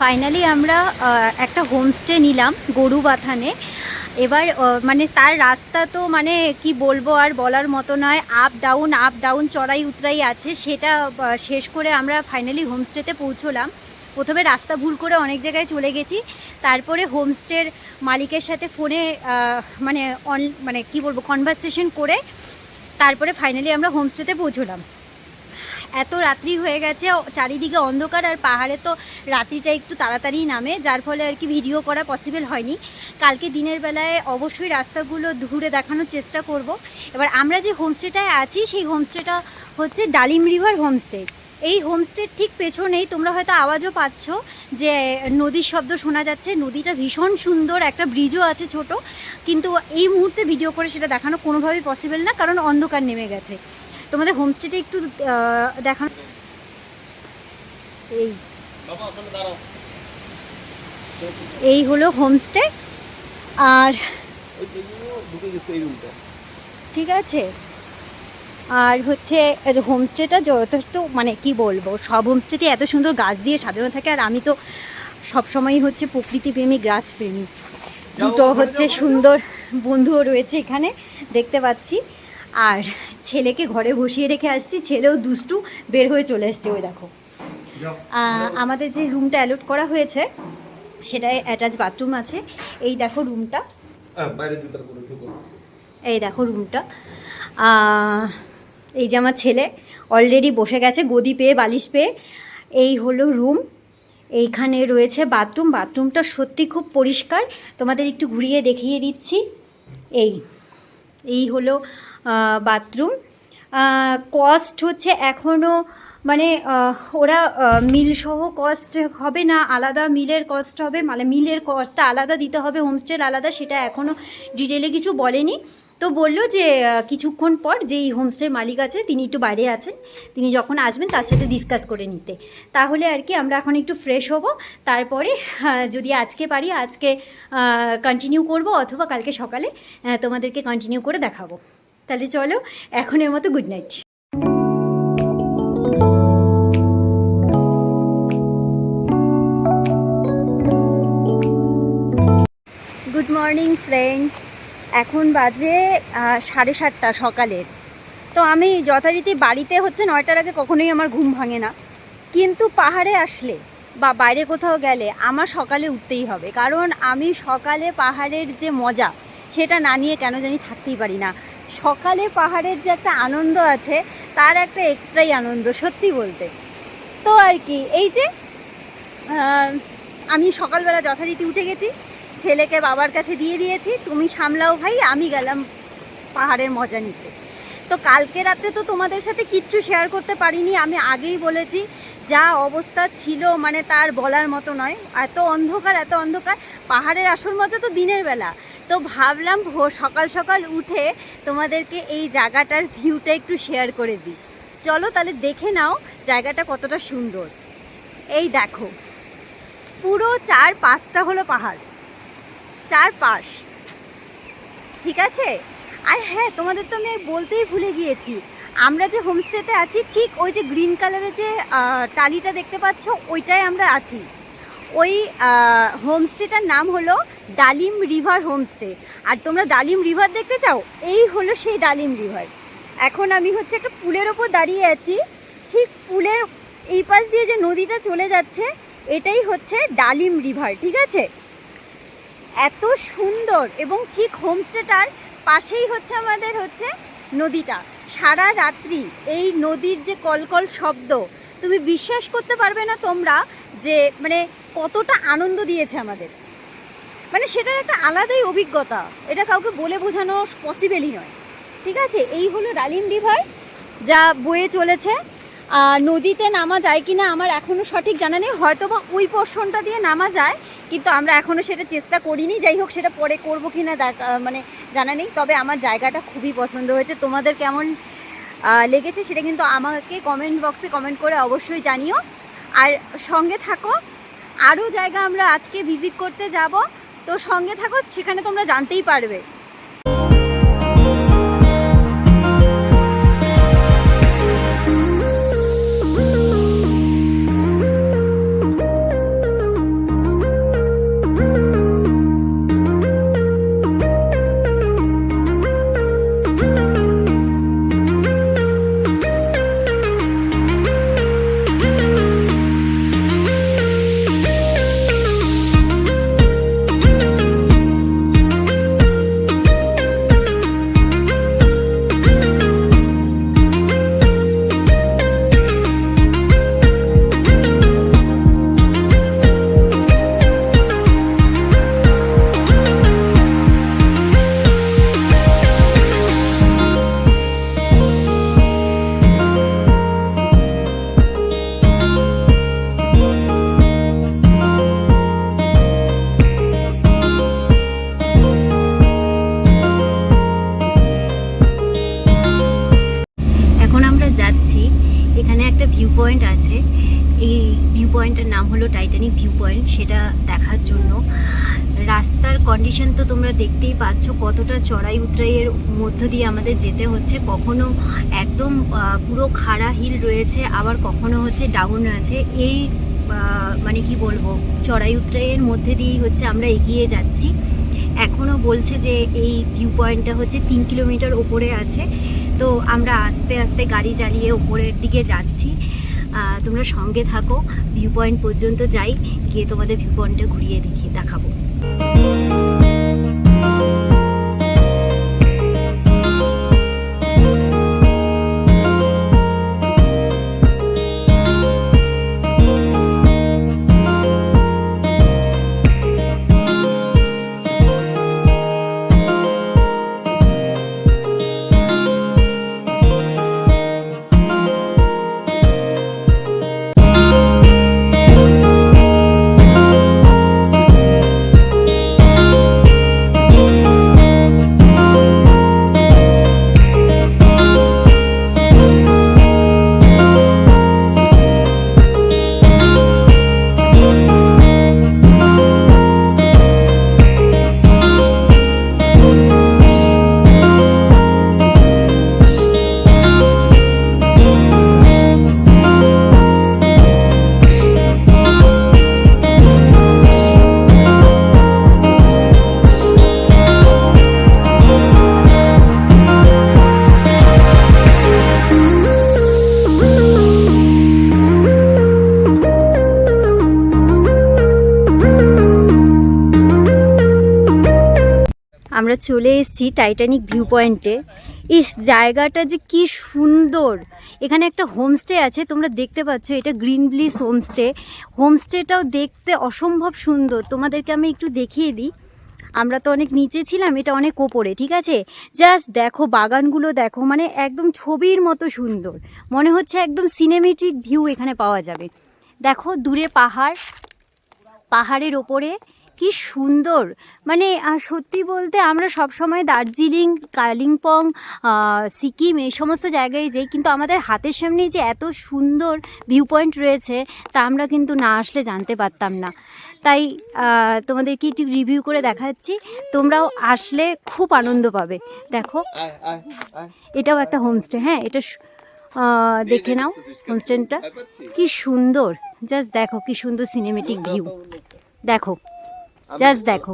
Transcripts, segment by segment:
Finally আমরা একটা homestay নিলাম গরুবাথানে। এবার মানে তার রাস্তা তো মানে কি বলবো, আর বলার মতো নয়। আপ ডাউন চড়াই উতরাই আছে। সেটা শেষ করে আমরা ফাইনালি হোমস্টেতে পৌঁছলাম। প্রথমে রাস্তা ভুল করে অনেক জায়গায় চলে গেছি, তারপরে হোমস্টের মালিকের সাথে ফোনে মানে কি বলবো কনভারসেশন করে তারপরে ফাইনালি আমরা হোমস্টেতে পৌঁছলাম। এত রাত্রি হয়ে গেছে, চারিদিকে অন্ধকার, আর পাহাড়ে তো রাত্রিটা একটু তাড়াতাড়ি নামে, যার ফলে আর কি ভিডিও করা পসিবল হয়নি। কালকে দিনের বেলায় অবশ্যই রাস্তাগুলো ঘুরে দেখানোর চেষ্টা করব। এবার আমরা যে হোমস্টেটায় আছি সেই হোমস্টেটা হচ্ছে ডালিম রিভার হোমস্টে। এই হোমস্টের ঠিক পেছনেই তোমরা হয়তো আওয়াজও পাচ্ছ যে নদীর শব্দ শোনা যাচ্ছে। নদীটা ভীষণ সুন্দর, একটা ব্রিজও আছে ছোট, কিন্তু এই মুহূর্তে ভিডিও করে সেটা দেখানো কোনোভাবেই পসিবল না, কারণ অন্ধকার নেমে গেছে। তোমাদের হোমস্টেটা একটু দেখানো। এই হলো হোমস্টে। আর ঠিক আছে, আর হচ্ছে হোমস্টেটা যথেষ্ট মানে কি বলবো, সব হোমস্টেতে এত সুন্দর গাছ দিয়ে সাজানো থাকে, আর আমি তো সবসময়ই হচ্ছে প্রকৃতিপ্রেমী, গাছপ্রেমী। দুটো হচ্ছে সুন্দর বন্ধুও রয়েছে এখানে দেখতে পাচ্ছি। আর ছেলেকে ঘরে বসিয়ে রেখে আসছি, ছেলেও দুষ্টু, বের হয়ে চলে এসছে। ওই দেখো আমাদের যে রুমটা অ্যালট করা হয়েছে সেটায় অ্যাটাচ বাথরুম আছে। এই দেখো রুমটা, এই দেখো রুমটা। এই যে আমার ছেলে অলরেডি বসে গেছে গদি পেয়ে, বালিশ পেয়ে। এই হলো রুম, এইখানে রয়েছে বাথরুম। বাথরুমটা সত্যি খুব পরিষ্কার, তোমাদের একটু ঘুরিয়ে দেখিয়ে দিচ্ছি। এই হলো বাথরুম। কস্ট হচ্ছে এখনও মানে ওরা মিলসহ কস্ট হবে না, আলাদা মিলের কস্ট হবে, মানে মিলের কস্টটা আলাদা দিতে হবে, হোমস্টের আলাদা, সেটা এখনও ডিটেলে কিছু বলেনি। তো বললো যে কিছুক্ষণ পর যেই হোমস্টের মালিক আছে তিনি একটু বাইরে আছেন, তিনি যখন আসবেন তার সাথে ডিসকাস করে নিতে। তাহলে আর কি আমরা এখন একটু ফ্রেশ হব, তারপরে যদি আজকে পারি আজকে কন্টিনিউ করব, অথবা কালকে সকালে তোমাদেরকে কন্টিনিউ করে দেখাবো। তাহলে চলো এখনের মতো good night. Good morning friends, এখন বাজে 7:30 সকালের। তো আমি যথারীতি বাড়িতে হচ্ছে 9টার আগে কখনোই আমার ঘুম ভাঙে না, কিন্তু পাহাড়ে আসলে বা বাইরে কোথাও গেলে আমার সকালে উঠতেই হবে, কারণ আমি সকালে পাহাড়ের যে মজা সেটা না নিয়ে কেন জানি থাকতেই পারি না। সকালে পাহাড়ের যে একটা আনন্দ আছে তার একটা এক্সট্রাই আনন্দ সত্যি বলতে। তো আর কি এই যে আমি সকালবেলা যথারীতি উঠে গেছি, ছেলেকে বাবার কাছে দিয়ে দিয়েছি, তুমি সামলাও ভাই, আমি গেলাম পাহাড়ের মজা নিতে। তো কালকে রাতে তো তোমাদের সাথে কিচ্ছু শেয়ার করতে পারিনি, আমি আগেই বলেছি যা অবস্থা ছিল মানে তার বলার মতো নয়। এত অন্ধকার, এত অন্ধকার। পাহাড়ের আসল মজা তো দিনের বেলা। তো ভাবলাম সকাল সকাল উঠে তোমাদেরকে এই জায়গাটার ভিউটা একটু শেয়ার করে দিই। চলো তাহলে দেখে নাও জায়গাটা কতটা সুন্দর। এই দেখো পুরো 4-5টা হলো পাহাড়, 4-5, ঠিক আছে। আর হ্যাঁ, তোমাদের তো আমি বলতেই ভুলে গিয়েছি, আমরা যে হোমস্টেতে আছি ঠিক ওই যে গ্রিন কালারের যে টালিটা দেখতে পাচ্ছ ওইটাই আমরা আছি। ওই হোমস্টেটার নাম হলো ডালিম রিভার হোমস্টে। আর তোমরা ডালিম রিভার দেখতে চাও, এই হলো সেই ডালিম রিভার। এখন আমি হচ্ছে একটা পুলের ওপর দাঁড়িয়ে আছি, ঠিক পুলের এই পাশ দিয়ে যে নদীটা চলে যাচ্ছে এটাই হচ্ছে ডালিম রিভার, ঠিক আছে। এত সুন্দর, এবং ঠিক হোমস্টেটার পাশেই হচ্ছে আমাদের হচ্ছে নদীটা। সারা রাত্রি এই নদীর যে কলকল শব্দ, তুমি বিশ্বাস করতে পারবে না তোমরা যে মানে কতটা আনন্দ দিয়েছে আমাদের, মানে সেটার একটা আলাদাই অভিজ্ঞতা, এটা কাউকে বলে বোঝানো পসিবলই নয়, ঠিক আছে। এই হলো ডালিম রিভার যা বয়ে চলেছে। নদীতে নামা যায় কি না আমার এখনও সঠিক জানা নেই, হয়তো বা ওই পোর্শনটা দিয়ে নামা যায়, কিন্তু আমরা এখনও সেটা চেষ্টা করিনি। যাই হোক, সেটা পরে করবো কি না মানে জানা নেই। তবে আমার জায়গাটা খুবই পছন্দ হয়েছে। তোমাদের কেমন লেগেছে সেটা কিন্তু আমাকে কমেন্ট বক্সে কমেন্ট করে অবশ্যই জানিও। আর সঙ্গে থাকো, আরও জায়গা আমরা আজকে ভিজিট করতে যাব, তো সঙ্গে থাকো, সেখানে তোমরা জানতেই পারবে। নাম হলো টাইটানিক ভিউ পয়েন্ট, সেটা দেখার জন্য। রাস্তার কন্ডিশন তো তোমরা দেখতেই পাচ্ছ, কতটা চড়াই উতরাইয়ের মধ্য দিয়ে আমাদের যেতে হচ্ছে। কখনো একদম পুরো খাড়া হিল রয়েছে, আবার কখনো হচ্ছে ডাউন আছে। এই মানে কি বলবো, চড়াই উতরাইয়ের মধ্যে দিয়েই হচ্ছে আমরা এগিয়ে যাচ্ছি। এখনও বলছে যে এই ভিউ পয়েন্টটা হচ্ছে 3 কিলোমিটার ওপরে আছে। তো আমরা আস্তে আস্তে গাড়ি চালিয়ে ওপরের দিকে যাচ্ছি। তোমরা সঙ্গে থাকো, ভিউ পয়েন্ট পর্যন্ত যাই, গিয়ে তোমাদের ভিউ পয়েন্টটা ঘুরিয়ে দেখাবো। আমরা চলে এসেছি টাইটানিক ভিউ পয়েন্টে। ইস, জায়গাটা যে কি সুন্দর। এখানে একটা হোমস্টে আছে, তোমরা দেখতে পাচ্ছ, এটা গ্রিন ব্লিস হোমস্টে। হোমস্টেটাও দেখতে অসম্ভব সুন্দর। তোমাদেরকে আমি একটু দেখিয়ে দিই। আমরা তো অনেক নিচে ছিলাম, এটা অনেক ওপরে, ঠিক আছে? জাস্ট দেখো, বাগানগুলো দেখো, মানে একদম ছবির মতো সুন্দর। মনে হচ্ছে একদম সিনেমেটিক ভিউ এখানে পাওয়া যাবে। দেখো দূরে পাহাড়, পাহাড়ের ওপরে কি সুন্দর। মানে সত্যি বলতে আমরা সব সময় দার্জিলিং, কালিম্পং, সিকিম এই সমস্ত জায়গায় যাই, কিন্তু আমাদের হাতের সামনেই যে এত সুন্দর ভিউ পয়েন্ট রয়েছে তা আমরা কিন্তু না আসলে জানতে পারতাম না। তাই তোমাদেরকে একটু রিভিউ করে দেখাচ্ছি, তোমরাও আসলে খুব আনন্দ পাবে। দেখো, এটাও একটা হোমস্টে। হ্যাঁ, এটা দেখে নাও হোমস্টেটা কি সুন্দর। জাস্ট দেখো কি সুন্দর সিনেমেটিক ভিউ। দেখো, জাস্ট দেখো,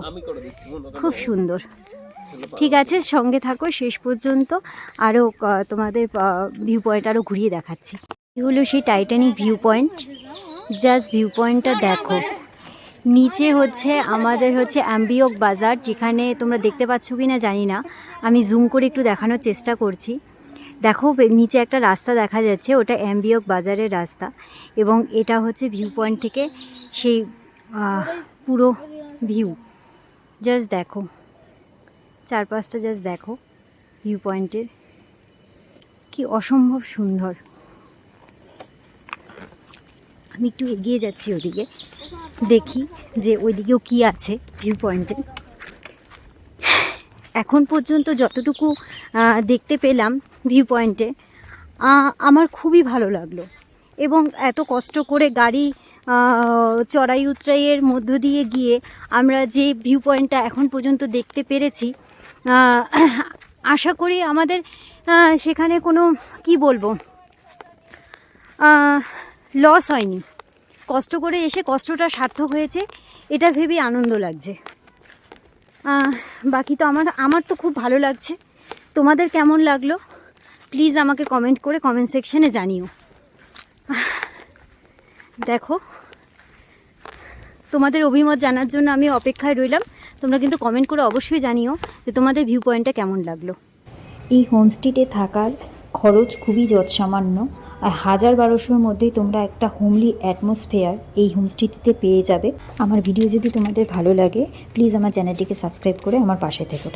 খুব সুন্দর। ঠিক আছে, সঙ্গে থাকো শেষ পর্যন্ত, আরও তোমাদের ভিউ পয়েন্ট আরও ঘুরিয়ে দেখাচ্ছি। এই হলো সেই Titanic view point. Just view পয়েন্টটা দেখো। নিচে হচ্ছে আমাদের হচ্ছে অ্যাম্বিওক বাজার, যেখানে তোমরা দেখতে পাচ্ছ কি না জানি না, আমি জুম করে একটু দেখানোর চেষ্টা করছি। দেখো নিচে একটা রাস্তা দেখা যাচ্ছে, ওটা অ্যাম্বিওক বাজারের রাস্তা, এবং এটা হচ্ছে ভিউ পয়েন্ট থেকে সেই পুরো ভিউ। জাস্ট দেখো চারপাশটা, জাস্ট দেখো ভিউ পয়েন্টের কি অসম্ভব সুন্দর। আমি একটু এগিয়ে যাচ্ছি ওদিকে, দেখি যে ওইদিকেও কি আছে ভিউ পয়েন্টে। এখন পর্যন্ত যতটুকু দেখতে পেলাম ভিউ পয়েন্টে, আমার খুবই ভালো লাগলো। এবং এত কষ্ট করে গাড়ি চড়াই উতরাইয়ের মধ্য দিয়ে গিয়ে আমরা যে ভিউ পয়েন্টটা এখন পর্যন্ত দেখতে পেরেছি, আশা করি আমাদের সেখানে কোনো কি বলবো লস হয়নি। কষ্ট করে এসে কষ্টটা সার্থক হয়েছে, এটা ভেবেই আনন্দ লাগছে। বাকি তো আমার তো খুব ভালো লাগছে। তোমাদের কেমন লাগলো প্লিজ আমাকে কমেন্ট করে কমেন্ট সেকশনে জানিও। দেখো, তোমাদের অভিমত জানার জন্য আমি অপেক্ষায় রইলাম। তোমরা কিন্তু কমেন্ট করে অবশ্যই জানিও যে তোমাদের ভিউ পয়েন্টটা কেমন লাগলো। এই হোমস্টেতে থাকার খরচ খুবই যৎসামান্য, আর 1000-1200-র মধ্যেই তোমরা একটা হোমলি অ্যাটমসফিয়ার এই হোমস্টেটিতে পেয়ে যাবে। আমার ভিডিও যদি তোমাদের ভালো লাগে প্লিজ আমার চ্যানেলটিকে সাবস্ক্রাইব করে আমার পাশে থেকো।